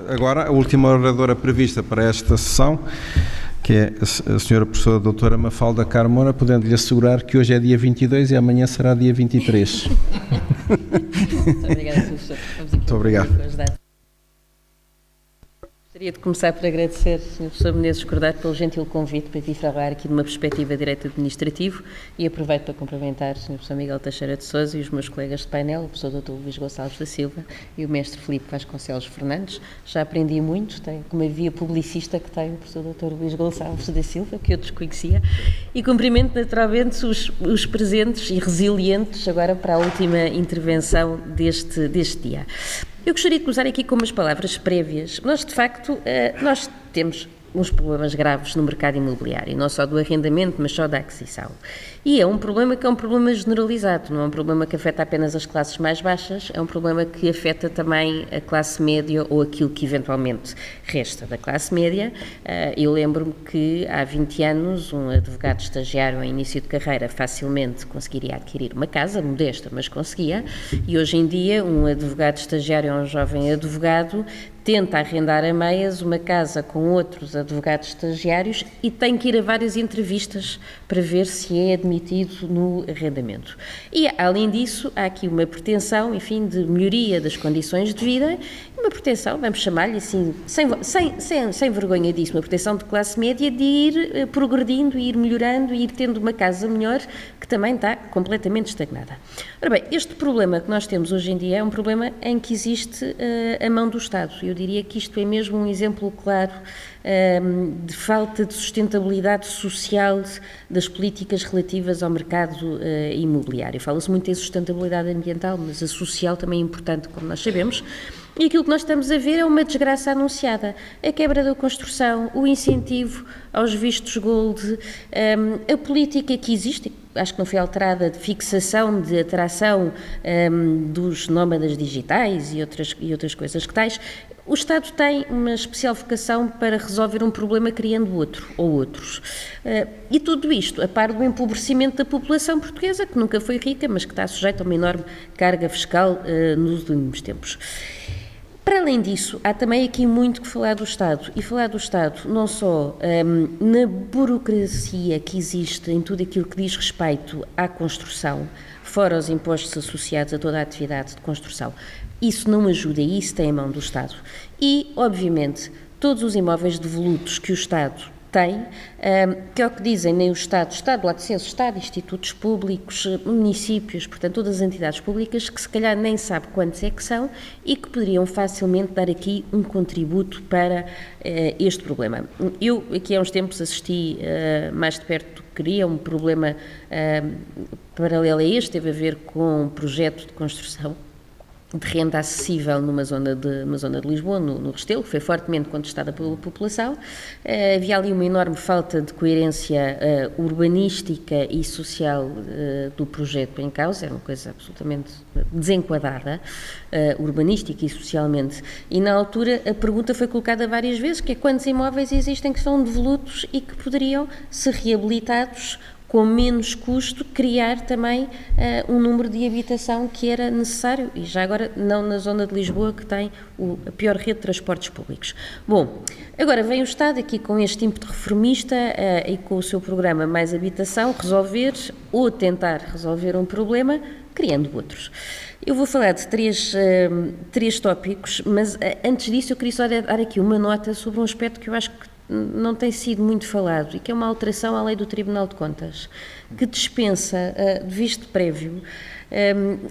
Agora, a última oradora prevista para esta sessão, que é a senhora professora doutora Mafalda Carmona, podendo-lhe assegurar que hoje é dia 22 e amanhã será dia 23. Muito obrigada, professor. Muito obrigado. Gostaria de começar por agradecer ao Sr. Professor Menezes Cordeiro pelo gentil convite para vir falar aqui de uma perspectiva de direito administrativo e aproveito para cumprimentar o Sr. Professor Miguel Teixeira de Sousa e os meus colegas de painel, o professor Dr. Luís Gonçalves da Silva e o mestre Filipe Vasconcelos Fernandes. Já aprendi muito, como a via publicista que tem o professor Dr. Luís Gonçalves da Silva, que eu desconhecia, e cumprimento naturalmente os presentes e resilientes agora para a última intervenção deste dia. Eu gostaria de começar aqui com umas palavras prévias. Nós, de facto, nós temos uns problemas graves no mercado imobiliário, não só do arrendamento, mas só da aquisição. E é um problema que é um problema generalizado, não é um problema que afeta apenas as classes mais baixas, é um problema que afeta também a classe média ou aquilo que eventualmente resta da classe média. Eu lembro-me que há 20 anos um advogado estagiário em início de carreira facilmente conseguiria adquirir uma casa, modesta, mas conseguia, e hoje em dia um advogado estagiário ou um jovem advogado tenta arrendar a meias uma casa com outros advogados estagiários e tem que ir a várias entrevistas para ver se é admitido no arrendamento. E, além disso, há aqui uma pretensão, enfim, de melhoria das condições de vida, uma pretensão, vamos chamar-lhe assim, sem vergonha disso, uma pretensão de classe média de ir progredindo, ir melhorando, ir tendo uma casa melhor, que também está completamente estagnada. Ora bem, este problema que nós temos hoje em dia é um problema em que existe a mão do Estado. Eu diria que isto é mesmo um exemplo claro de falta de sustentabilidade social das políticas relativas ao mercado imobiliário. Fala-se muito em sustentabilidade ambiental, mas a social também é importante, como nós sabemos. E aquilo que nós estamos a ver é uma desgraça anunciada. A quebra da construção, o incentivo aos vistos gold, a política que existe, acho que não foi alterada, de fixação, de atração dos nómadas digitais e outras coisas que tais. O Estado tem uma especial vocação para resolver um problema criando outro ou outros. E tudo isto a par do empobrecimento da população portuguesa, que nunca foi rica, mas que está sujeita a uma enorme carga fiscal nos últimos tempos. Para além disso, há também aqui muito que falar do Estado, e falar do Estado não só na burocracia que existe em tudo aquilo que diz respeito à construção, fora os impostos associados a toda a atividade de construção. Isso não ajuda, e isso tem a mão do Estado. E, obviamente, todos os imóveis devolutos que o Estado tem, que é o que dizem nem o Estado, lá de Ciências, Estado, institutos públicos, municípios, portanto todas as entidades públicas que se calhar nem sabe quantos é que são e que poderiam facilmente dar aqui um contributo para este problema. Eu aqui há uns tempos assisti mais de perto do que queria um problema paralelo a este, teve a ver com um projeto de construção de renda acessível numa zona de Lisboa, no Restelo, que foi fortemente contestada pela população. Havia ali uma enorme falta de coerência urbanística e social do projeto em causa, era uma coisa absolutamente desenquadrada, urbanística e socialmente. E na altura a pergunta foi colocada várias vezes, que é quantos imóveis existem que são devolutos e que poderiam ser reabilitados com menos custo, criar também um número de habitação que era necessário, e já agora não na zona de Lisboa, que tem a pior rede de transportes públicos. Bom, agora vem o Estado aqui com este ímpeto reformista e com o seu programa Mais Habitação resolver ou tentar resolver um problema, criando outros. Eu vou falar de três tópicos, mas antes disso eu queria só dar aqui uma nota sobre um aspecto que eu acho que não tem sido muito falado e que é uma alteração à lei do Tribunal de Contas, que dispensa de visto prévio.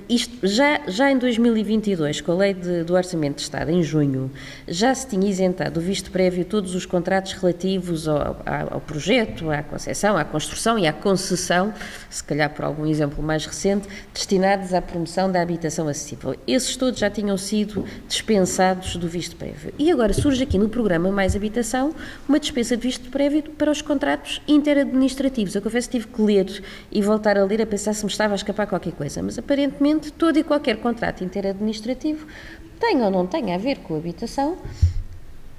Isto já em 2022, com a lei do Orçamento de Estado, em junho, já se tinha isentado do visto prévio todos os contratos relativos ao projeto, à concepção, à construção e à concessão, se calhar por algum exemplo mais recente, destinados à promoção da habitação acessível. Esses todos já tinham sido dispensados do visto prévio. E agora surge aqui no programa Mais Habitação uma dispensa de visto prévio para os contratos interadministrativos. Eu confesso que tive que ler e voltar a ler a pensar se me estava a escapar qualquer coisa, mas aparentemente todo e qualquer contrato interadministrativo tem ou não tem a ver com a habitação,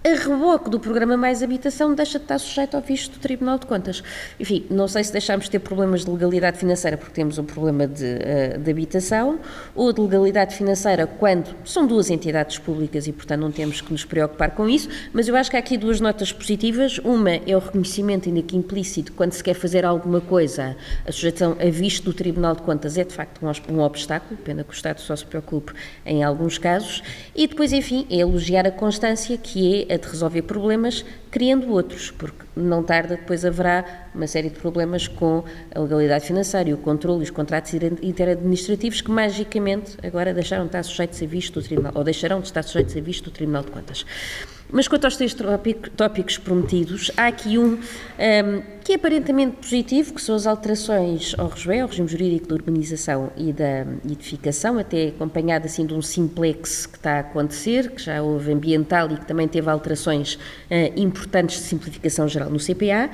a reboque do programa Mais Habitação, deixa de estar sujeito ao visto do Tribunal de Contas. Enfim, não sei se deixamos de ter problemas de legalidade financeira porque temos um problema de habitação, ou de legalidade financeira quando são duas entidades públicas e, portanto, não temos que nos preocupar com isso, mas eu acho que há aqui duas notas positivas. Uma é o reconhecimento, ainda que implícito, quando se quer fazer alguma coisa, a sujeição a visto do Tribunal de Contas é, de facto, um obstáculo, pena que o Estado só se preocupe em alguns casos, e depois, enfim, é elogiar a constância, que é a de resolver problemas criando outros, porque não tarda, depois haverá uma série de problemas com a legalidade financeira, o controle e os contratos interadministrativos que magicamente agora deixaram de estar sujeitos a visto do Tribunal, ou deixarão de estar sujeitos a visto do Tribunal de Contas. Mas quanto aos três tópicos prometidos, há aqui um que é aparentemente positivo, que são as alterações ao RGE, ao regime jurídico da urbanização e da edificação, até acompanhado assim de um simplex que está a acontecer, que já houve ambiental e que também teve alterações importantes de simplificação geral no CPA,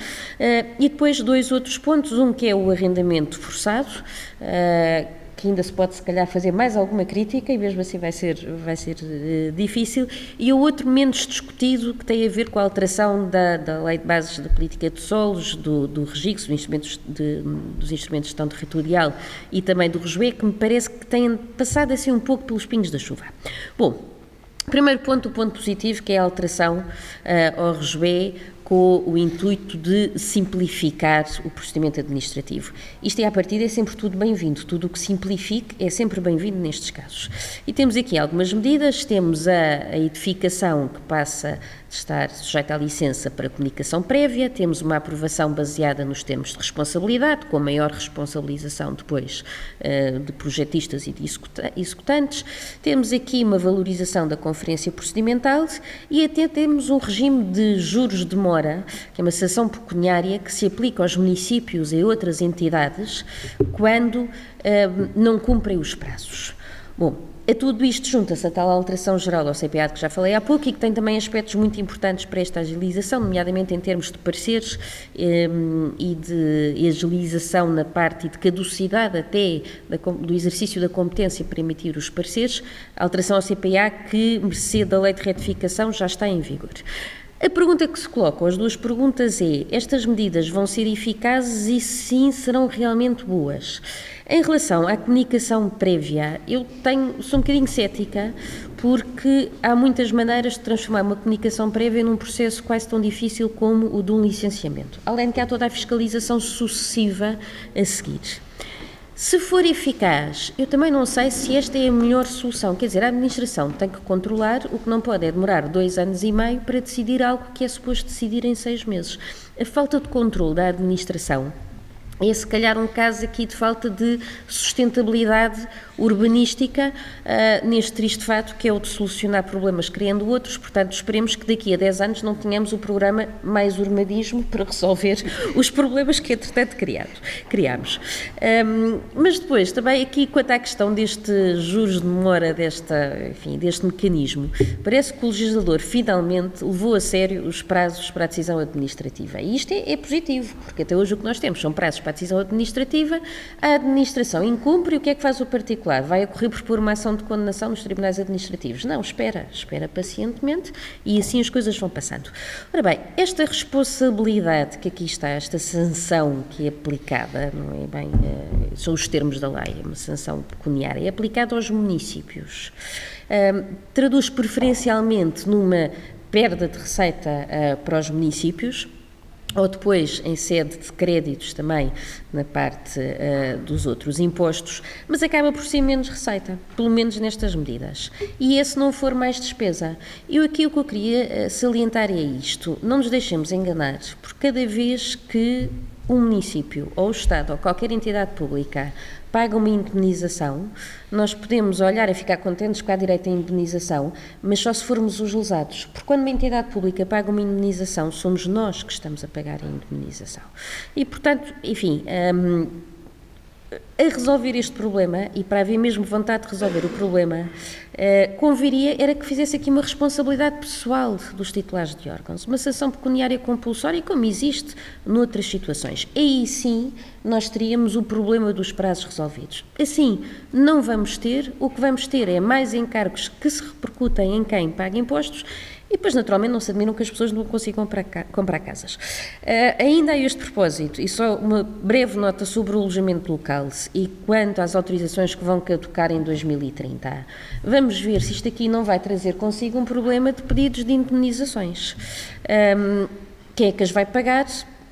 e depois dois outros pontos, um que é o arrendamento forçado, que ainda se pode, se calhar, fazer mais alguma crítica e mesmo assim vai ser difícil, e o outro menos discutido, que tem a ver com a alteração da Lei de Bases da Política de Solos, do REGIX, dos instrumentos de gestão territorial e também do RGE, que me parece que têm passado assim um pouco pelos pingos da chuva. Bom, primeiro ponto, o ponto positivo, que é a alteração ao RGE, com o intuito de simplificar o procedimento administrativo. Isto à partida é sempre tudo bem-vindo, tudo o que simplifique é sempre bem-vindo nestes casos. E temos aqui algumas medidas, temos a edificação que passa de estar sujeita à licença para comunicação prévia, temos uma aprovação baseada nos termos de responsabilidade, com maior responsabilização depois de projetistas e de executantes, temos aqui uma valorização da conferência procedimental e até temos um regime de juros de mora, que é uma sanção pecuniária que se aplica aos municípios e outras entidades quando não cumprem os prazos. Bom, a tudo isto junta-se a tal alteração geral ao CPA de que já falei há pouco e que tem também aspectos muito importantes para esta agilização, nomeadamente em termos de pareceres e de agilização na parte e de caducidade até do exercício da competência para emitir os pareceres, a alteração ao CPA que, mercê da lei de retificação, já está em vigor. A pergunta que se coloca, as duas perguntas é: estas medidas vão ser eficazes e sim serão realmente boas? Em relação à comunicação prévia, eu sou um bocadinho cética, porque há muitas maneiras de transformar uma comunicação prévia num processo quase tão difícil como o de um licenciamento, além de que há toda a fiscalização sucessiva a seguir. Se for eficaz, eu também não sei se esta é a melhor solução. Quer dizer, a administração tem que controlar, o que não pode é demorar 2 anos e meio para decidir algo que é suposto decidir em 6 meses. A falta de controle da administração é, se calhar, um caso aqui de falta de sustentabilidade urbanística neste triste fato, que é o de solucionar problemas criando outros. Portanto, esperemos que daqui a 10 anos não tenhamos o programa Mais Urbanismo para resolver os problemas que, entretanto, criámos. Mas depois, também aqui, quanto à questão destes juros de demora, deste mecanismo, parece que o legislador finalmente levou a sério os prazos para a decisão administrativa. E isto é positivo, porque até hoje o que nós temos são prazos para a decisão administrativa, a administração incumpre e o que é que faz o particular? Vai ocorrer por uma ação de condenação nos tribunais administrativos? Não, espera pacientemente e assim as coisas vão passando. Ora bem, esta responsabilidade que aqui está, esta sanção que é aplicada, não é bem, são os termos da lei, é uma sanção pecuniária, é aplicada aos municípios. Traduz preferencialmente numa perda de receita para os municípios, ou depois em sede de créditos também na parte dos outros impostos, mas acaba por ser menos receita, pelo menos nestas medidas. E se não for mais despesa. Aqui o que eu queria salientar é isto: não nos deixemos enganar, porque cada vez que um município ou o Estado ou qualquer entidade pública paga uma indemnização, nós podemos olhar e ficar contentes com a direito à indemnização, mas só se formos os lesados, porque quando uma entidade pública paga uma indemnização, somos nós que estamos a pagar a indemnização. E, portanto, enfim, a resolver este problema, e para haver mesmo vontade de resolver o problema, conviria era que fizesse aqui uma responsabilidade pessoal dos titulares de órgãos, uma sanção pecuniária compulsória, como existe noutras situações. Aí sim nós teríamos o problema dos prazos resolvidos. Assim não vamos ter, o que vamos ter é mais encargos que se repercutem em quem paga impostos depois, naturalmente, não se admiram que as pessoas não consigam comprar casas. Ainda a este propósito, e só uma breve nota sobre o alojamento local e quanto às autorizações que vão caducar em 2030, vamos ver se isto aqui não vai trazer consigo um problema de pedidos de indemnizações. Quem é que as vai pagar?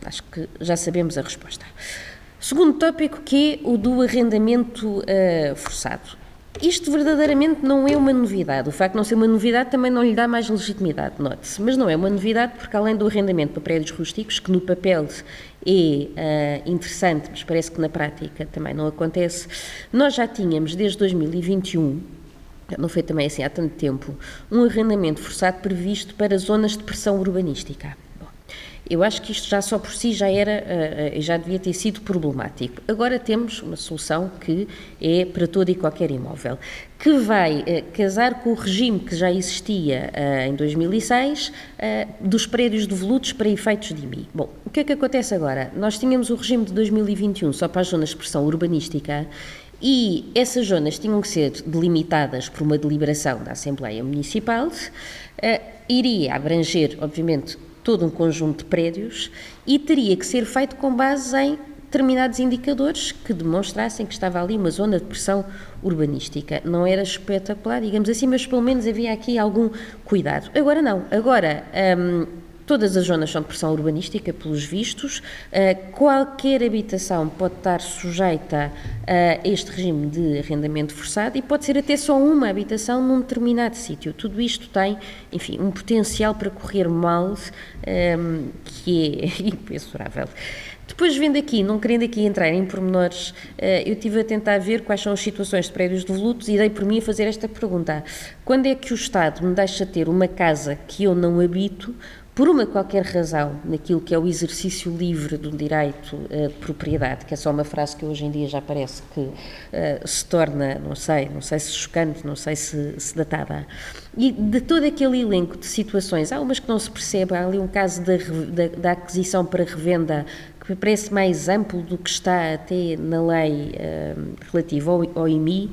Acho que já sabemos a resposta. Segundo tópico, que é o do arrendamento forçado. Isto verdadeiramente não é uma novidade. O facto de não ser uma novidade também não lhe dá mais legitimidade, note-se. Mas não é uma novidade porque, além do arrendamento para prédios rústicos, que no papel é interessante, mas parece que na prática também não acontece, nós já tínhamos desde 2021, não foi também assim há tanto tempo, um arrendamento forçado previsto para zonas de pressão urbanística. Eu acho que isto já só por si já devia ter sido problemático. Agora temos uma solução que é para todo e qualquer imóvel, que vai casar com o regime que já existia em 2006 dos prédios devolutos para efeitos de IMI. Bom, o que é que acontece agora? Nós tínhamos o regime de 2021 só para as zonas de pressão urbanística e essas zonas tinham que ser delimitadas por uma deliberação da Assembleia Municipal, iria abranger, obviamente, todo um conjunto de prédios e teria que ser feito com base em determinados indicadores que demonstrassem que estava ali uma zona de pressão urbanística. Não era espetacular, digamos assim, mas pelo menos havia aqui algum cuidado. Agora não, agora todas as zonas são de pressão urbanística, pelos vistos, qualquer habitação pode estar sujeita a este regime de arrendamento forçado e pode ser até só uma habitação num determinado sítio. Tudo isto tem, enfim, um potencial para correr mal que é impensurável. Depois, vendo aqui, não querendo aqui entrar em pormenores, eu estive a tentar ver quais são as situações de prédios devolutos e dei por mim a fazer esta pergunta. Quando é que o Estado me deixa ter uma casa que eu não habito, por uma qualquer razão, naquilo que é o exercício livre do direito de propriedade, que é só uma frase que hoje em dia já parece que se torna, não sei se chocante, não sei se datada. E de todo aquele elenco de situações, há umas que não se percebe, há ali um caso da aquisição para revenda que me parece mais amplo do que está até na lei relativa ao IMI.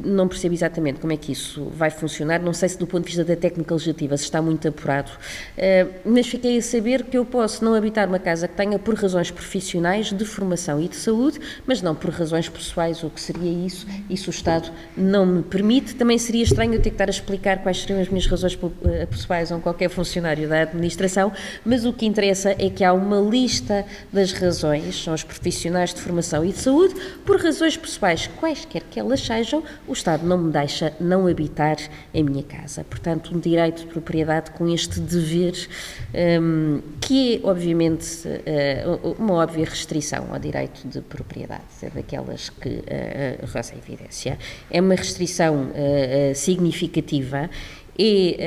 Não percebo exatamente como é que isso vai funcionar, não sei se do ponto de vista da técnica legislativa se está muito apurado, mas fiquei a saber que eu posso não habitar uma casa que tenha por razões profissionais, de formação e de saúde, mas não por razões pessoais. O que seria isso? Isso o Estado não me permite. Também seria estranho eu ter que estar a explicar quais seriam as minhas razões pessoais a qualquer funcionário da administração, mas o que interessa é que há uma lista das razões, são os profissionais de formação e de saúde, por razões pessoais, quaisquer que elas sejam, o Estado não me deixa não habitar em minha casa. Portanto, um direito de propriedade com este dever, que é, obviamente, uma óbvia restrição ao direito de propriedade, é daquelas que roça a evidência. É uma restrição significativa e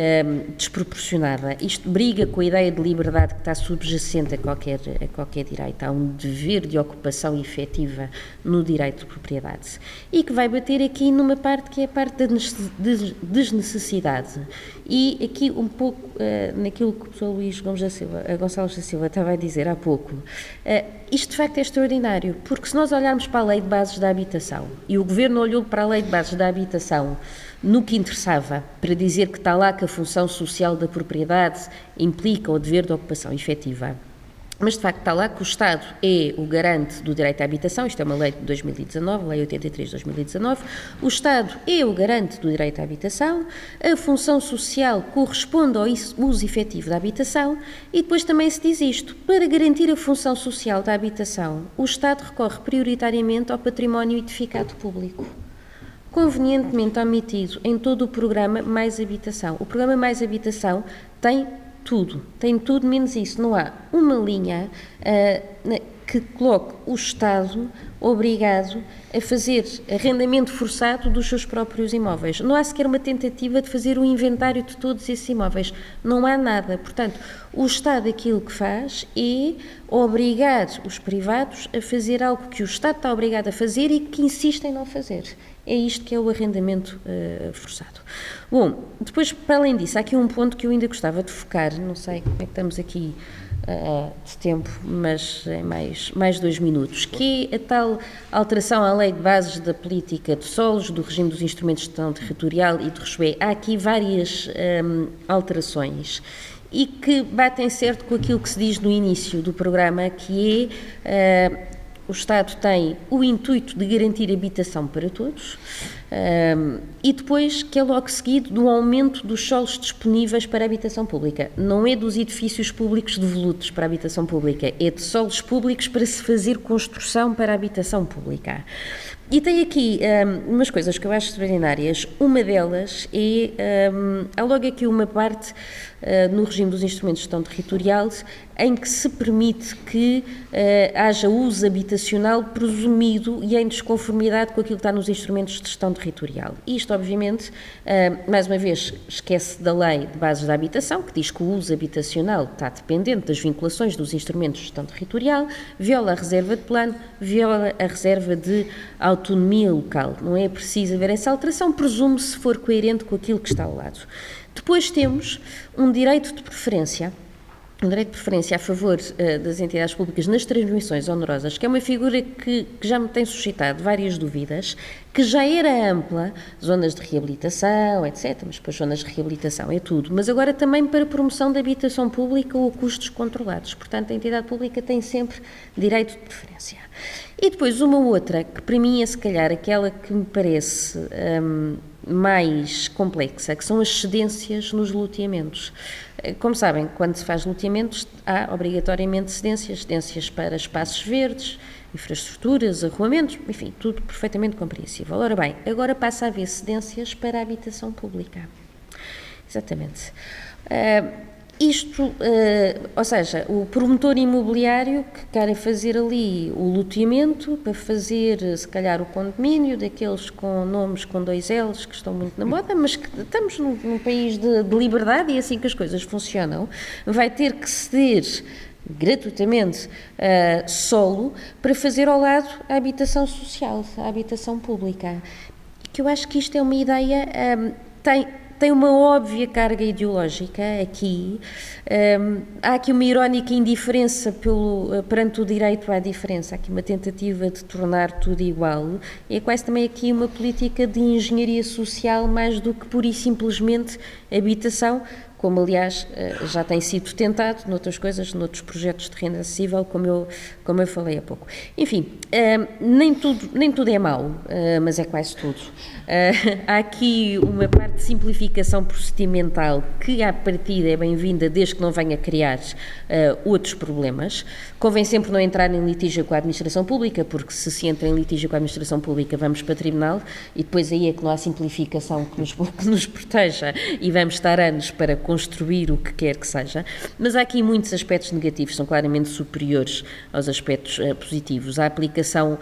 desproporcionada. Isto briga com a ideia de liberdade que está subjacente a qualquer direito. Há um dever de ocupação efetiva no direito de propriedade e que vai bater aqui numa parte que é a parte da desnecessidade. E aqui um pouco naquilo que o professor Luís Gonçalves da Silva estava a dizer há pouco, isto de facto é extraordinário, porque se nós olharmos para a Lei de Bases da Habitação e o Governo olhou para a Lei de Bases da Habitação no que interessava, para dizer que está lá que a função social da propriedade implica o dever de ocupação efetiva, mas de facto está lá que o Estado é o garante do direito à habitação, isto é uma lei de 2019, lei 83 de 2019, o Estado é o garante do direito à habitação, a função social corresponde ao uso efetivo da habitação e depois também se diz isto, para garantir a função social da habitação, o Estado recorre prioritariamente ao património edificado público, convenientemente omitido em todo o programa Mais Habitação. O programa Mais Habitação tem tudo menos isso. Não há uma linha que coloque o Estado obrigado a fazer arrendamento forçado dos seus próprios imóveis. Não há sequer uma tentativa de fazer um inventário de todos esses imóveis. Não há nada. Portanto, o Estado aquilo que faz é obrigar os privados a fazer algo que o Estado está obrigado a fazer e que insiste em não fazer. É isto que é o arrendamento forçado. Bom, depois, para além disso, há aqui um ponto que eu ainda gostava de focar, não sei como é que estamos aqui de tempo, mas é mais 2 minutos, que é a tal tal alteração à Lei de Bases da Política de Solos, do regime dos instrumentos de gestão territorial e de RESPE. Há aqui várias alterações e que batem certo com aquilo que se diz no início do programa, que é o Estado tem o intuito de garantir habitação para todos e depois que é logo seguido do aumento dos solos disponíveis para a habitação pública. Não é dos edifícios públicos devolutos para a habitação pública, é de solos públicos para se fazer construção para a habitação pública. E tem aqui umas coisas que eu acho extraordinárias. Uma delas é, há logo aqui uma parte no regime dos instrumentos de gestão territorial em que se permite que haja uso habitacional presumido e em desconformidade com aquilo que está nos instrumentos de gestão territorial. Isto, obviamente, mais uma vez, esquece da Lei de Bases da Habitação, que diz que o uso habitacional está dependente das vinculações dos instrumentos de gestão territorial, viola a reserva de plano, viola a reserva de autonomia local. Não é preciso haver essa alteração, presume se for coerente com aquilo que está ao lado. Depois temos um direito de preferência a favor das entidades públicas nas transmissões onerosas, que é uma figura que já me tem suscitado várias dúvidas, que já era ampla, zonas de reabilitação, etc., mas depois zonas de reabilitação é tudo, mas agora também para promoção da habitação pública ou custos controlados. Portanto, a entidade pública tem sempre direito de preferência. E depois uma outra, que para mim é se calhar aquela que me parece mais complexa, que são as cedências nos loteamentos. Como sabem, quando se faz loteamentos, há obrigatoriamente cedências para espaços verdes, infraestruturas, arruamentos, enfim, tudo perfeitamente compreensível. Ora bem, agora passa a haver cedências para a habitação pública. Exatamente. Ou seja, o promotor imobiliário que quer fazer ali o loteamento para fazer, se calhar, o condomínio, daqueles com nomes com 2 L's que estão muito na moda, mas que estamos num país de liberdade e é assim que as coisas funcionam, vai ter que ceder gratuitamente solo para fazer ao lado a habitação social, a habitação pública. Que eu acho que isto é uma ideia, tem uma óbvia carga ideológica aqui. Há aqui uma irónica indiferença perante o direito à diferença, há aqui uma tentativa de tornar tudo igual. É quase também aqui uma política de engenharia social mais do que pura e simplesmente habitação, como aliás já tem sido tentado noutras coisas, noutros projetos de renda acessível, como eu falei há pouco. Enfim, nem tudo é mau, mas é quase tudo. Há aqui uma parte de simplificação procedimental que à partida é bem-vinda desde que não venha criar outros problemas. Convém sempre não entrar em litígio com a administração pública, porque se entra em litígio com a administração pública vamos para tribunal e depois aí é que não há simplificação que nos proteja e vamos estar anos para construir o que quer que seja, mas há aqui muitos aspectos negativos, são claramente superiores aos aspectos positivos. A aplicação,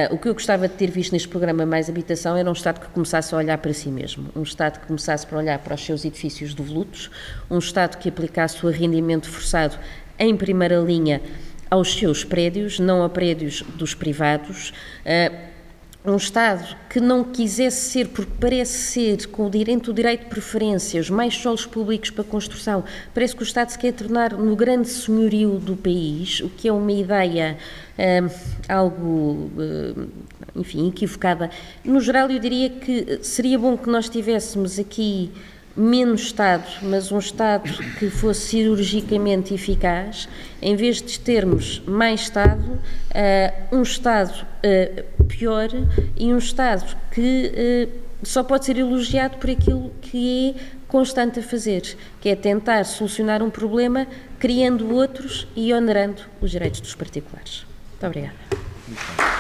o que eu gostava de ter visto neste programa Mais Habitação era um Estado que começasse a olhar para si mesmo, um Estado que começasse a olhar para os seus edifícios devolutos, um Estado que aplicasse o arrendamento forçado em primeira linha aos seus prédios, não a prédios dos privados, um Estado que não quisesse ser, porque parece ser, com o direito de preferência, os mais solos públicos para construção, parece que o Estado se quer tornar no grande senhorio do país, o que é uma ideia algo, enfim, equivocada. No geral, eu diria que seria bom que nós tivéssemos aqui menos Estado, mas um Estado que fosse cirurgicamente eficaz, em vez de termos mais Estado, um Estado pior e um Estado que só pode ser elogiado por aquilo que é constante a fazer, que é tentar solucionar um problema criando outros e onerando os direitos dos particulares. Muito obrigada.